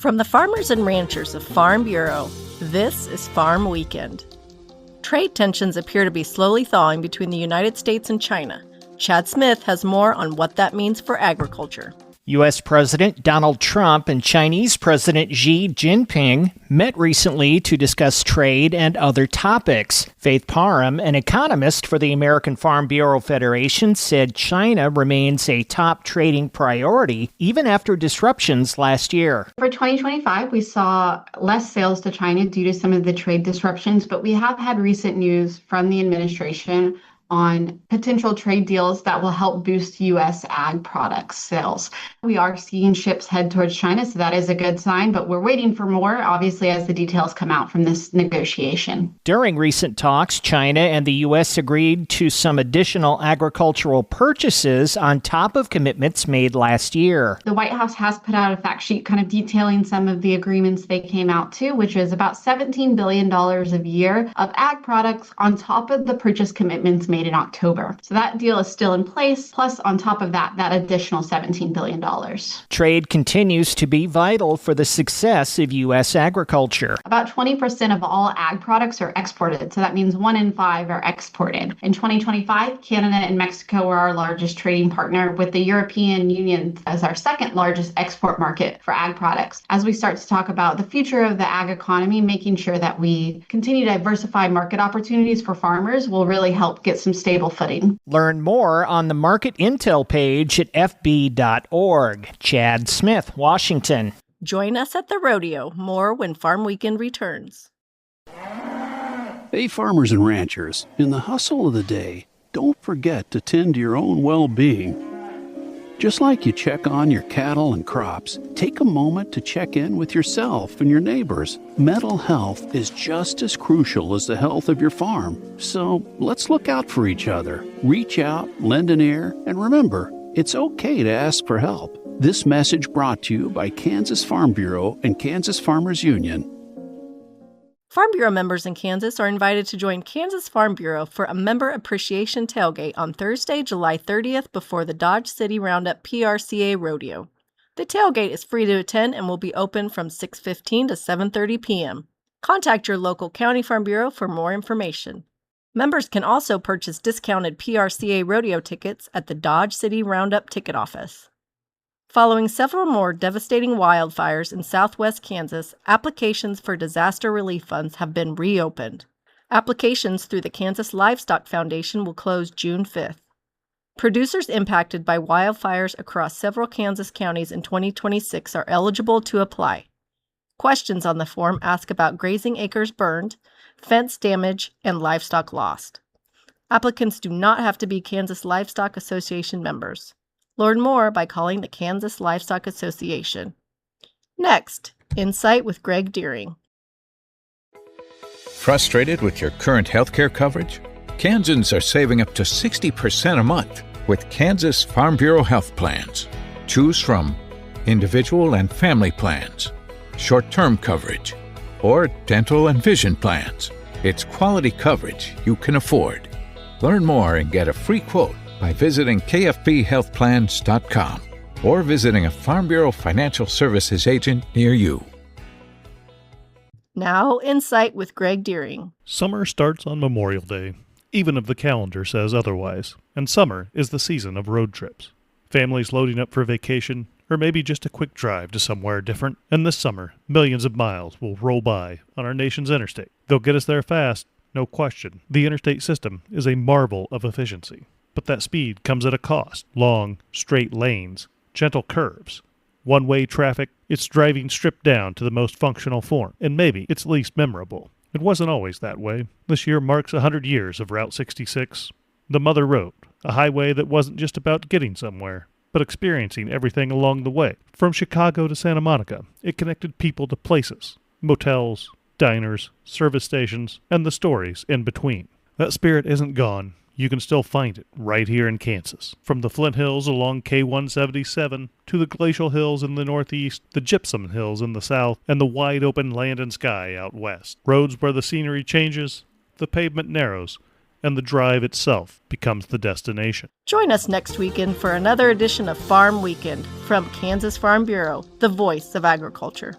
From the farmers and ranchers of Farm Bureau, this is Farm Weekend. Trade tensions appear to be slowly thawing between the United States and China. Chad Smith has more on what that means for agriculture. U.S. President Donald Trump and Chinese President Xi Jinping met recently to discuss trade and other topics. Faith Parham, an economist for the American Farm Bureau Federation, said China remains a top trading priority even after disruptions last year. For 2025, we saw less sales to China due to some of the trade disruptions, but we have had recent news from the administration on potential trade deals that will help boost U.S. ag products sales. We are seeing ships head towards China, so that is a good sign, but we're waiting for more, obviously, as the details come out from this negotiation. During recent talks, China and the U.S. agreed to some additional agricultural purchases on top of commitments made last year. The White House has put out a fact sheet kind of detailing some of the agreements they came out to, which is about $17 billion a year of ag products on top of the purchase commitments made in October. So that deal is still in place, plus on top of that additional $17 billion. Trade continues to be vital for the success of U.S. agriculture. About 20% of all ag products are exported, so that means 1 in 5 are exported. In 2025, Canada and Mexico were our largest trading partner, with the European Union as our second largest export market for ag products. As we start to talk about the future of the ag economy, making sure that we continue to diversify market opportunities for farmers will really help get some stable footing. Learn more on the Market Intel page at fb.org. Chad Smith, Washington. Join us at the rodeo. More when Farm Weekend returns. Hey, farmers and ranchers, in the hustle of the day, don't forget to tend to your own well-being. Just like you check on your cattle and crops, take a moment to check in with yourself and your neighbors. Mental health is just as crucial as the health of your farm. So let's look out for each other. Reach out, lend an ear, and remember, it's okay to ask for help. This message brought to you by Kansas Farm Bureau and Kansas Farmers Union. Farm Bureau members in Kansas are invited to join Kansas Farm Bureau for a member appreciation tailgate on Thursday, July 30th before the Dodge City Roundup PRCA Rodeo. The tailgate is free to attend and will be open from 6:15 to 7:30 p.m. Contact your local county Farm Bureau for more information. Members can also purchase discounted PRCA rodeo tickets at the Dodge City Roundup ticket office. Following several more devastating wildfires in southwest Kansas, applications for disaster relief funds have been reopened. Applications through the Kansas Livestock Foundation will close June 5th. Producers impacted by wildfires across several Kansas counties in 2026 are eligible to apply. Questions on the form ask about grazing acres burned, fence damage, and livestock lost. Applicants do not have to be Kansas Livestock Association members. Learn more by calling the Kansas Livestock Association. Next, Insight with Greg Deering. Frustrated with your current healthcare coverage? Kansans are saving up to 60% a month with Kansas Farm Bureau health plans. Choose from individual and family plans, short-term coverage, or dental and vision plans. It's quality coverage you can afford. Learn more and get a free quote by visiting kfbhealthplans.com or visiting a Farm Bureau Financial Services agent near you. Now, Insight with Greg Deering. Summer starts on Memorial Day, even if the calendar says otherwise, and summer is the season of road trips. Families loading up for vacation, or maybe just a quick drive to somewhere different, and this summer, millions of miles will roll by on our nation's interstate. They'll get us there fast, no question. The interstate system is a marvel of efficiency. But that speed comes at a cost. Long, straight lanes, gentle curves, one-way traffic. It's driving stripped down to the most functional form, and maybe its least memorable. It wasn't always that way. This year marks 100 years of Route 66, the Mother Road, a highway that wasn't just about getting somewhere, but experiencing everything along the way. From Chicago to Santa Monica, it connected people to places, motels, diners, service stations, and the stories in between. That spirit isn't gone. You can still find it right here in Kansas. From the Flint Hills along K-177 to the Glacial Hills in the northeast, the Gypsum Hills in the south, and the wide open land and sky out west. Roads where the scenery changes, the pavement narrows, and the drive itself becomes the destination. Join us next weekend for another edition of Farm Weekend from Kansas Farm Bureau, the voice of agriculture.